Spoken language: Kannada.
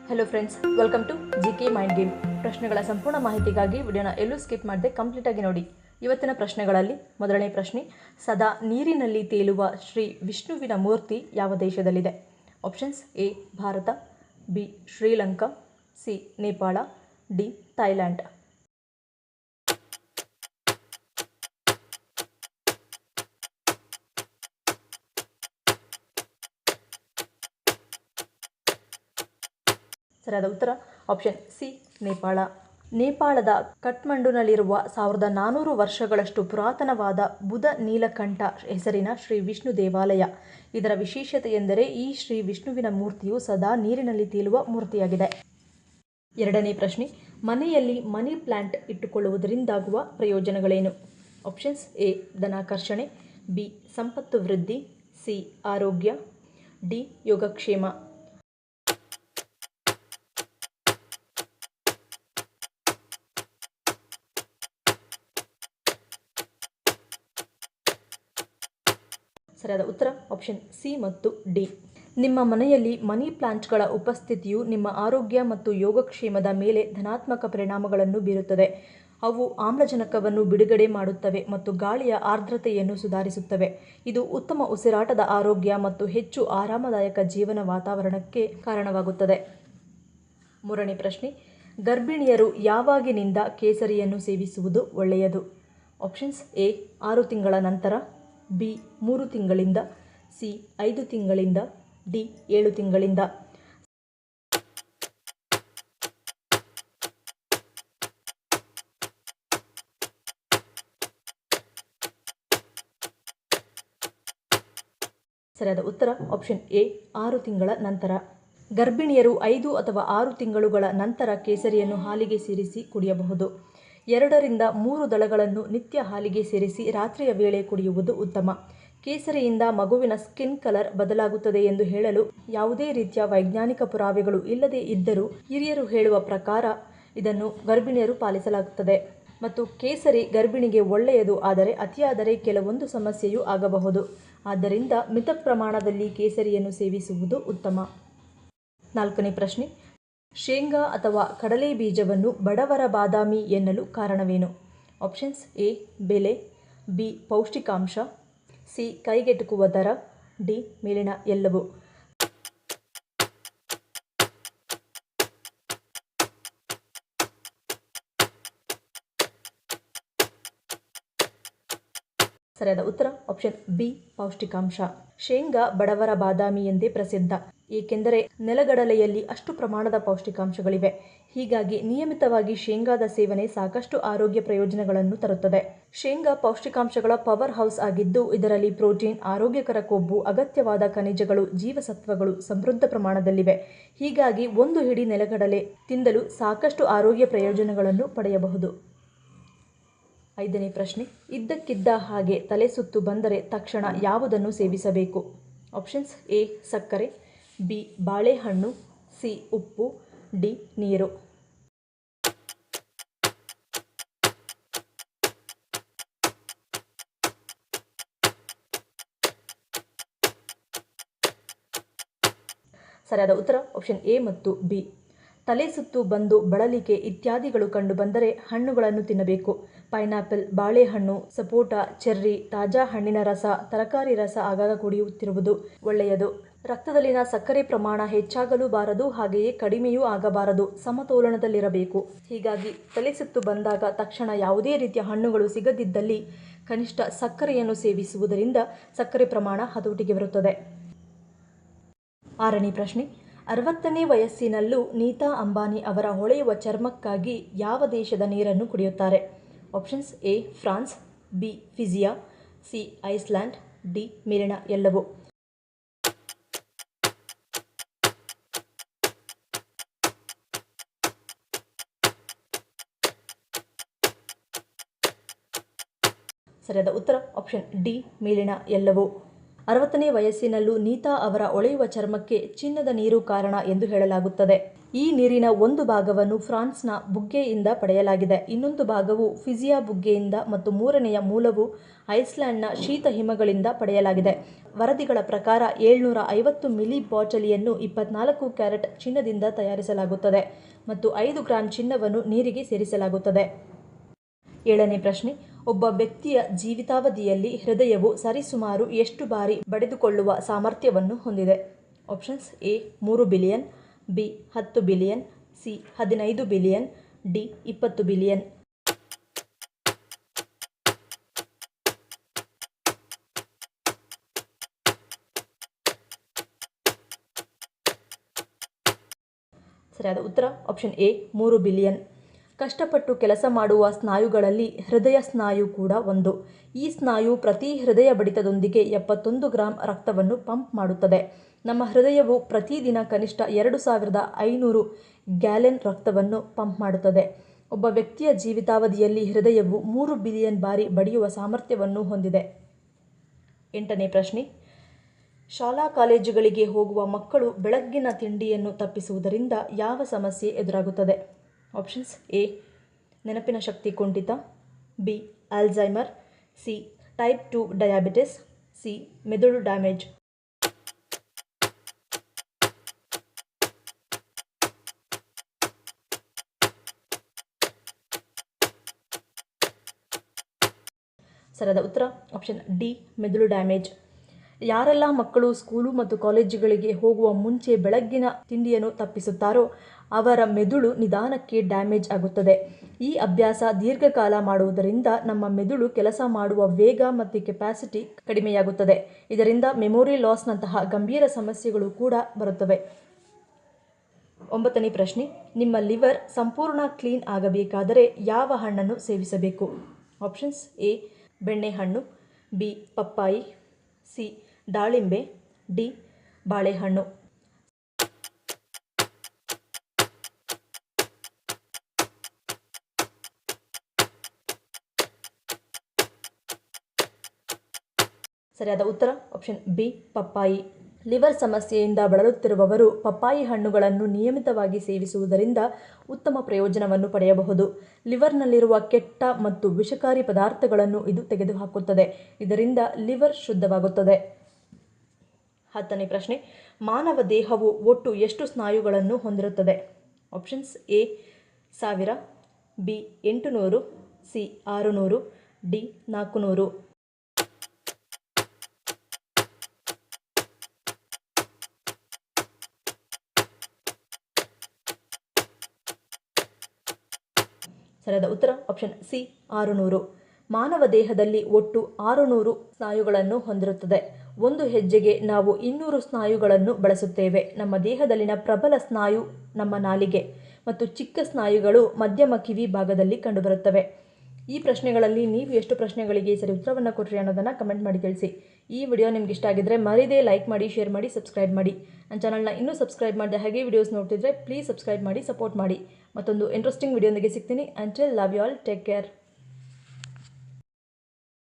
Hello friends, welcome to GK mind game. ಪ್ರಶ್ನೆಗಳ ಸಂಪೂರ್ಣ ಮಾಹಿತಿಗಾಗಿ ವಿಡಿಯೋನ ಎಲ್ಲೂ ಸ್ಕಿಪ್ ಮಾಡದೆ ಕಂಪ್ಲೀಟಾಗಿ ನೋಡಿ. ಇವತ್ತಿನ ಪ್ರಶ್ನೆಗಳಲ್ಲಿ ಮೊದಲನೇ ಪ್ರಶ್ನೆ, ಸದಾ ನೀರಿನಲ್ಲಿ ತೇಲುವ ಶ್ರೀ ವಿಷ್ಣುವಿನ ಮೂರ್ತಿ ಯಾವ ದೇಶದಲ್ಲಿದೆ? Options: A Bharat, B Sri Lanka, C Nepal, D Thailand. ಸರಿಯಾದ ಉತ್ತರ ಆಪ್ಷನ್ ಸಿ ನೇಪಾಳ. ನೇಪಾಳದ ಕಠ್ಮಂಡುನಲ್ಲಿರುವ 1400 ವರ್ಷಗಳಷ್ಟು ಪುರಾತನವಾದ ಬುಧ ನೀಲಕಂಠ ಹೆಸರಿನ ಶ್ರೀ ವಿಷ್ಣು ದೇವಾಲಯ. ಇದರ ವಿಶೇಷತೆ ಎಂದರೆ ಈ ಶ್ರೀ ವಿಷ್ಣುವಿನ ಮೂರ್ತಿಯು ಸದಾ ನೀರಿನಲ್ಲಿ ತೇಲುವ ಮೂರ್ತಿಯಾಗಿದೆ. ಎರಡನೇ ಪ್ರಶ್ನೆ, ಮನೆಯಲ್ಲಿ ಮನಿ ಪ್ಲಾಂಟ್ ಇಟ್ಟುಕೊಳ್ಳುವುದರಿಂದಾಗುವ ಪ್ರಯೋಜನಗಳೇನು? ಆಪ್ಷನ್ಸ್: ಎ ಧನಾಕರ್ಷಣೆ, ಬಿ ಸಂಪತ್ತು ವೃದ್ಧಿ, ಸಿ ಆರೋಗ್ಯ, ಡಿ ಯೋಗಕ್ಷೇಮ. ಸರಿಯಾದ ಉತ್ತರ ಆಪ್ಷನ್ ಸಿ ಮತ್ತು ಡಿ. ನಿಮ್ಮ ಮನೆಯಲ್ಲಿ ಮನಿ ಪ್ಲಾಂಟ್ಗಳ ಉಪಸ್ಥಿತಿಯು ನಿಮ್ಮ ಆರೋಗ್ಯ ಮತ್ತು ಯೋಗಕ್ಷೇಮದ ಮೇಲೆ ಧನಾತ್ಮಕ ಪರಿಣಾಮಗಳನ್ನು ಬೀರುತ್ತದೆ. ಅವು ಆಮ್ಲಜನಕವನ್ನು ಬಿಡುಗಡೆ ಮಾಡುತ್ತವೆ ಮತ್ತು ಗಾಳಿಯ ಆರ್ದ್ರತೆಯನ್ನು ಸುಧಾರಿಸುತ್ತವೆ. ಇದು ಉತ್ತಮ ಉಸಿರಾಟದ ಆರೋಗ್ಯ ಮತ್ತು ಹೆಚ್ಚು ಆರಾಮದಾಯಕ ಜೀವನ ವಾತಾವರಣಕ್ಕೆ ಕಾರಣವಾಗುತ್ತದೆ. ಮೂರನೇ ಪ್ರಶ್ನೆ, ಗರ್ಭಿಣಿಯರು ಯಾವಾಗಿನಿಂದ ಕೇಸರಿಯನ್ನು ಸೇವಿಸುವುದು ಒಳ್ಳೆಯದು? ಆಪ್ಷನ್ಸ್: ಎ 6 ತಿಂಗಳ ನಂತರ, ಬಿ 3 ತಿಂಗಳಿಂದ, ಸಿ 5 ತಿಂಗಳಿಂದ, ಡಿ 7 ತಿಂಗಳಿಂದ. ಸರಿಯಾದ ಉತ್ತರ ಆಪ್ಷನ್ ಎ 6 ತಿಂಗಳ ನಂತರ. ಗರ್ಭಿಣಿಯರು 5 ಅಥವಾ 6 ತಿಂಗಳುಗಳ ನಂತರ ಕೇಸರಿಯನ್ನು ಹಾಲಿಗೆ ಸೇರಿಸಿ ಕುಡಿಯಬಹುದು. 2 ರಿಂದ 3 ದಳಗಳನ್ನು ನಿತ್ಯ ಹಾಲಿಗೆ ಸೇರಿಸಿ ರಾತ್ರಿಯ ವೇಳೆ ಕುಡಿಯುವುದು ಉತ್ತಮ. ಕೇಸರಿಯಿಂದ ಮಗುವಿನ ಸ್ಕಿನ್ ಕಲರ್ ಬದಲಾಗುತ್ತದೆ ಎಂದು ಹೇಳಲು ಯಾವುದೇ ರೀತಿಯ ವೈಜ್ಞಾನಿಕ ಪುರಾವೆಗಳು ಇಲ್ಲದೇ ಇದ್ದರೂ ಹಿರಿಯರು ಹೇಳುವ ಪ್ರಕಾರ ಇದನ್ನು ಗರ್ಭಿಣಿಯರು ಪಾಲಿಸಲಾಗುತ್ತದೆ. ಮತ್ತು ಕೇಸರಿ ಗರ್ಭಿಣಿಗೆ ಒಳ್ಳೆಯದು, ಆದರೆ ಅತಿಯಾದರೆ ಕೆಲವೊಂದು ಸಮಸ್ಯೆಯೂ ಆಗಬಹುದು. ಆದ್ದರಿಂದ ಮಿತ ಪ್ರಮಾಣದಲ್ಲಿ ಕೇಸರಿಯನ್ನು ಸೇವಿಸುವುದು ಉತ್ತಮ. ನಾಲ್ಕನೇ ಪ್ರಶ್ನೆ, ಶೇಂಗಾ ಅಥವಾ ಕಡಲೆ ಬೀಜವನ್ನು ಬಡವರ ಬಾದಾಮಿ ಎನ್ನಲು ಕಾರಣವೇನು? ಆಪ್ಷನ್ಸ್: ಎ ಬೆಲೆ, ಬಿ ಪೌಷ್ಟಿಕಾಂಶ, ಸಿ ಕೈಗೆಟುಕುವ ದರ, ಡಿ ಮೇಲಿನ ಎಲ್ಲವೂ. ಸರಿಯಾದ ಉತ್ತರ ಆಪ್ಷನ್ ಬಿ ಪೌಷ್ಟಿಕಾಂಶ. ಶೇಂಗಾ ಬಡವರ ಬಾದಾಮಿ ಎಂದೇ ಪ್ರಸಿದ್ಧ, ಏಕೆಂದರೆ ನೆಲಗಡಲೆಯಲ್ಲಿ ಅಷ್ಟು ಪ್ರಮಾಣದ ಪೌಷ್ಟಿಕಾಂಶಗಳಿವೆ. ಹೀಗಾಗಿ ನಿಯಮಿತವಾಗಿ ಶೇಂಗಾದ ಸೇವನೆ ಸಾಕಷ್ಟು ಆರೋಗ್ಯ ಪ್ರಯೋಜನಗಳನ್ನು ತರುತ್ತದೆ. ಶೇಂಗಾ ಪೌಷ್ಟಿಕಾಂಶಗಳ ಪವರ್ ಹೌಸ್ ಆಗಿದ್ದು, ಇದರಲ್ಲಿ ಪ್ರೋಟೀನ್, ಆರೋಗ್ಯಕರ ಕೊಬ್ಬು, ಅಗತ್ಯವಾದ ಖನಿಜಗಳು, ಜೀವಸತ್ವಗಳು ಸಮೃದ್ಧ ಪ್ರಮಾಣದಲ್ಲಿವೆ. ಹೀಗಾಗಿ ಒಂದು ಹಿಡಿ ನೆಲಗಡಲೆ ತಿಂದಲೂ ಸಾಕಷ್ಟು ಆರೋಗ್ಯ ಪ್ರಯೋಜನಗಳನ್ನು ಪಡೆಯಬಹುದು. ಐದನೇ ಪ್ರಶ್ನೆ, ಇದ್ದಕ್ಕಿದ್ದ ಹಾಗೆ ತಲೆ ಸುತ್ತು ಬಂದರೆ ತಕ್ಷಣ ಯಾವುದನ್ನು ಸೇವಿಸಬೇಕು? ಆಪ್ಷನ್ಸ್: ಎ ಸಕ್ಕರೆ, ಬಿ ಬಾಳೆಹಣ್ಣು, ಸಿ ಉಪ್ಪು, ಡಿ ನೀರು. ಸರಿಯಾದ ಉತ್ತರ ಆಪ್ಷನ್ ಎ ಮತ್ತು ಬಿ. ತಲೆ ಸುತ್ತು ಬಂದು ಬಳಲಿಕೆ ಇತ್ಯಾದಿಗಳು ಕಂಡುಬಂದರೆ ಹಣ್ಣುಗಳನ್ನು ತಿನ್ನಬೇಕು. ಪೈನಾಪಲ್, ಬಾಳೆಹಣ್ಣು, ಸಪೋಟ, ಚೆರ್ರಿ, ತಾಜಾ ಹಣ್ಣಿನ ರಸ, ತರಕಾರಿ ರಸ ಆಗಾಗ ಕುಡಿಯುತ್ತಿರುವುದು ಒಳ್ಳೆಯದು. ರಕ್ತದಲ್ಲಿನ ಸಕ್ಕರೆ ಪ್ರಮಾಣ ಹೆಚ್ಚಾಗಲೂ ಬಾರದು, ಹಾಗೆಯೇ ಕಡಿಮೆಯೂ ಆಗಬಾರದು, ಸಮತೋಲನದಲ್ಲಿರಬೇಕು. ಹೀಗಾಗಿ ತಲೆ ಸುತ್ತು ಬಂದಾಗ ತಕ್ಷಣ ಯಾವುದೇ ರೀತಿಯ ಹಣ್ಣುಗಳು ಸಿಗದಿದ್ದಲ್ಲಿ ಕನಿಷ್ಠ ಸಕ್ಕರೆಯನ್ನು ಸೇವಿಸುವುದರಿಂದ ಸಕ್ಕರೆ ಪ್ರಮಾಣ ಹತೋಟಿಗೆ ಬರುತ್ತದೆ. ಆರನೇ ಪ್ರಶ್ನೆ, 60ನೇ ವಯಸ್ಸಿನಲ್ಲೂ ನೀತಾ ಅಂಬಾನಿ ಅವರ ಹೊಳೆಯುವ ಚರ್ಮಕ್ಕಾಗಿ ಯಾವ ದೇಶದ ನೀರನ್ನು ಕುಡಿಯುತ್ತಾರೆ? Options: A France, B Fiji, C Iceland, D ಮೇಲಿನ ಎಲ್ಲವೂ. ಸರಿಯಾದ ಉತ್ತರ ಆಪ್ಷನ್ ಡಿ ಮೇಲಿನ ಎಲ್ಲವೂ. 60ನೇ ವಯಸ್ಸಿನಲ್ಲೂ ನೀತಾ ಅವರ ಹೊಳೆಯುವ ಚರ್ಮಕ್ಕೆ ಚಿನ್ನದ ನೀರು ಕಾರಣ ಎಂದು ಹೇಳಲಾಗುತ್ತದೆ. ಈ ನೀರಿನ ಒಂದು ಭಾಗವನ್ನು ಫ್ರಾನ್ಸ್ನ ಬುಗ್ಗೆಯಿಂದ ಪಡೆಯಲಾಗಿದೆ, ಇನ್ನೊಂದು ಭಾಗವು ಫಿಜಿಯಾ ಬುಗ್ಗೆಯಿಂದ ಮತ್ತು ಮೂರನೆಯ ಮೂಲವು ಐಸ್ಲ್ಯಾಂಡ್ನ ಶೀತ ಹಿಮಗಳಿಂದ ಪಡೆಯಲಾಗಿದೆ. ವರದಿಗಳ ಪ್ರಕಾರ 750 ಮಿಲಿ ಬಾಟಲಿಯನ್ನು 24 ಕ್ಯಾರೆಟ್ ಚಿನ್ನದಿಂದ ತಯಾರಿಸಲಾಗುತ್ತದೆ ಮತ್ತು 5 ಗ್ರಾಂ ಚಿನ್ನವನ್ನು ನೀರಿಗೆ ಸೇರಿಸಲಾಗುತ್ತದೆ. 7ನೇ ಪ್ರಶ್ನೆ, ಒಬ್ಬ ವ್ಯಕ್ತಿಯ ಜೀವಿತಾವಧಿಯಲ್ಲಿ ಹೃದಯವು ಸರಿಸುಮಾರು ಎಷ್ಟು ಬಾರಿ ಬಡಿದುಕೊಳ್ಳುವ ಸಾಮರ್ಥ್ಯವನ್ನು ಹೊಂದಿದೆ? Options A 3 billion, B 10 billion, C 15 billion, D 20 billion. ಸರಿಯಾದ ಉತ್ತರ ಆಪ್ಷನ್ ಎ 3 ಬಿಲಿಯನ್. ಕಷ್ಟಪಟ್ಟು ಕೆಲಸ ಮಾಡುವ ಸ್ನಾಯುಗಳಲ್ಲಿ ಹೃದಯ ಸ್ನಾಯು ಕೂಡ ಒಂದು. ಈ ಸ್ನಾಯು ಪ್ರತಿ ಹೃದಯ ಬಡಿತದೊಂದಿಗೆ 71 ಗ್ರಾಂ ರಕ್ತವನ್ನು ಪಂಪ್ ಮಾಡುತ್ತದೆ. ನಮ್ಮ ಹೃದಯವು ಪ್ರತಿದಿನ ಕನಿಷ್ಠ 2500 ಗ್ಯಾಲನ್ ರಕ್ತವನ್ನು ಪಂಪ್ ಮಾಡುತ್ತದೆ. ಒಬ್ಬ ವ್ಯಕ್ತಿಯ ಜೀವಿತಾವಧಿಯಲ್ಲಿ ಹೃದಯವು 3 ಬಿಲಿಯನ್ ಬಾರಿ ಬಡಿಯುವ ಸಾಮರ್ಥ್ಯವನ್ನು ಹೊಂದಿದೆ. 8ನೇ ಪ್ರಶ್ನೆ, ಶಾಲಾ ಕಾಲೇಜುಗಳಿಗೆ ಹೋಗುವ ಮಕ್ಕಳು ಬೆಳಗ್ಗಿನ ತಿಂಡಿಯನ್ನು ತಪ್ಪಿಸುವುದರಿಂದ ಯಾವ ಸಮಸ್ಯೆ ಎದುರಾಗುತ್ತದೆ? ಆಪ್ಷನ್ಸ್ ಎ ನೆನಪಿನ ಶಕ್ತಿ ಕುಂಠಿತ, B Alzheimer, C type 2 diabetes, C ಮೆದುಳು ಡ್ಯಾಮೇಜ್. ಸರಿಯಾದ ಉತ್ತರ ಆಪ್ಷನ್ ಡಿ ಮೆದುಳು ಡ್ಯಾಮೇಜ್. ಯಾರೆಲ್ಲ ಮಕ್ಕಳು ಸ್ಕೂಲು ಮತ್ತು ಕಾಲೇಜುಗಳಿಗೆ ಹೋಗುವ ಮುಂಚೆ ಬೆಳಗ್ಗಿನ ತಿಂಡಿಯನ್ನು ತಪ್ಪಿಸುತ್ತಾರೋ ಅವರ ಮೆದುಳು ನಿಧಾನಕ್ಕೆ ಡ್ಯಾಮೇಜ್ ಆಗುತ್ತದೆ. ಈ ಅಭ್ಯಾಸ ದೀರ್ಘಕಾಲ ಮಾಡುವುದರಿಂದ ನಮ್ಮ ಮೆದುಳು ಕೆಲಸ ಮಾಡುವ ವೇಗ ಮತ್ತು ಕೆಪಾಸಿಟಿ ಕಡಿಮೆಯಾಗುತ್ತದೆ. ಇದರಿಂದ ಮೆಮೊರಿ ಲಾಸ್ನಂತಹ ಗಂಭೀರ ಸಮಸ್ಯೆಗಳು ಕೂಡ ಬರುತ್ತವೆ. 9ನೇ ಪ್ರಶ್ನೆ, ನಿಮ್ಮ ಲಿವರ್ ಸಂಪೂರ್ಣ ಕ್ಲೀನ್ ಆಗಬೇಕಾದರೆ ಯಾವ ಹಣ್ಣನ್ನು ಸೇವಿಸಬೇಕು? ಆಪ್ಷನ್ಸ್ ಎ ಬೆಣ್ಣೆಹಣ್ಣು, ಬಿ ಪಪ್ಪಾಯಿ, ಸಿ ದಾಳಿಂಬೆ, ಡಿ ಬಾಳೆಹಣ್ಣು. ಸರಿಯಾದ ಉತ್ತರ ಆಪ್ಷನ್ ಬಿ ಪಪ್ಪಾಯಿ. ಲಿವರ್ ಸಮಸ್ಯೆಯಿಂದ ಬಳಲುತ್ತಿರುವವರು ಪಪ್ಪಾಯಿ ಹಣ್ಣುಗಳನ್ನು ನಿಯಮಿತವಾಗಿ ಸೇವಿಸುವುದರಿಂದ ಉತ್ತಮ ಪ್ರಯೋಜನವನ್ನು ಪಡೆಯಬಹುದು. ಲಿವರ್ನಲ್ಲಿರುವ ಕೆಟ್ಟ ಮತ್ತು ವಿಷಕಾರಿ ಪದಾರ್ಥಗಳನ್ನು ಇದು ತೆಗೆದುಹಾಕುತ್ತದೆ. ಇದರಿಂದ ಲಿವರ್ ಶುದ್ಧವಾಗುತ್ತದೆ. 10ನೇ ಪ್ರಶ್ನೆ, ಮಾನವ ದೇಹವು ಒಟ್ಟು ಎಷ್ಟು ಸ್ನಾಯುಗಳನ್ನು ಹೊಂದಿರುತ್ತದೆ? Options A 1000, B 800, C 600, D 400. ಸರಿಯಾದ ಉತ್ತರ ಆಪ್ಷನ್ ಸಿ 600. ಮಾನವ ದೇಹದಲ್ಲಿ ಒಟ್ಟು 600 ಸ್ನಾಯುಗಳನ್ನು ಹೊಂದಿರುತ್ತದೆ. ಒಂದು ಹೆಜ್ಜೆಗೆ ನಾವು 200 ಸ್ನಾಯುಗಳನ್ನು ಬಳಸುತ್ತೇವೆ. ನಮ್ಮ ದೇಹದಲ್ಲಿನ ಪ್ರಬಲ ಸ್ನಾಯು ನಮ್ಮ ನಾಲಿಗೆ ಮತ್ತು ಚಿಕ್ಕ ಸ್ನಾಯುಗಳು ಮಧ್ಯಮ ಕಿವಿ ಭಾಗದಲ್ಲಿ ಕಂಡುಬರುತ್ತವೆ. ಈ ಪ್ರಶ್ನೆಗಳಲ್ಲಿ ನೀವು ಎಷ್ಟು ಪ್ರಶ್ನೆಗಳಿಗೆ ಸರಿ ಉತ್ತರವನ್ನು ಕೊಟ್ಟರೆ ಅನ್ನೋದನ್ನು ಕಮೆಂಟ್ ಮಾಡಿ ತಿಳಿಸಿ. ಈ ವಿಡಿಯೋ ನಿಮ್ಗೆ ಇಷ್ಟ ಆಗಿದ್ದರೆ ಮರಿದೇ ಲೈಕ್ ಮಾಡಿ, ಶೇರ್ ಮಾಡಿ, ಸಬ್ಸ್ಕ್ರೈಬ್ ಮಾಡಿ. ನನ್ನ ಚಾನಲ್ನ ಇನ್ನೂ ಸಬ್ಸ್ಕ್ರೈಬ್ ಮಾಡಿದೆ ಹಾಗೆ ವಿಡಿಯೋಸ್ ನೋಡ್ತಿದ್ರೆ ಪ್ಲೀಸ್ ಸಬ್ಸ್ಕ್ರೈಬ್ ಮಾಡಿ, ಸಪೋರ್ಟ್ ಮಾಡಿ. ಮತ್ತೊಂದು ಇಂಟ್ರೆಸ್ಟಿಂಗ್ ವಿಡಿಯೋದೊಂದಿಗೆ ಸಿಗ್ತೀನಿ. Until love you all, take care.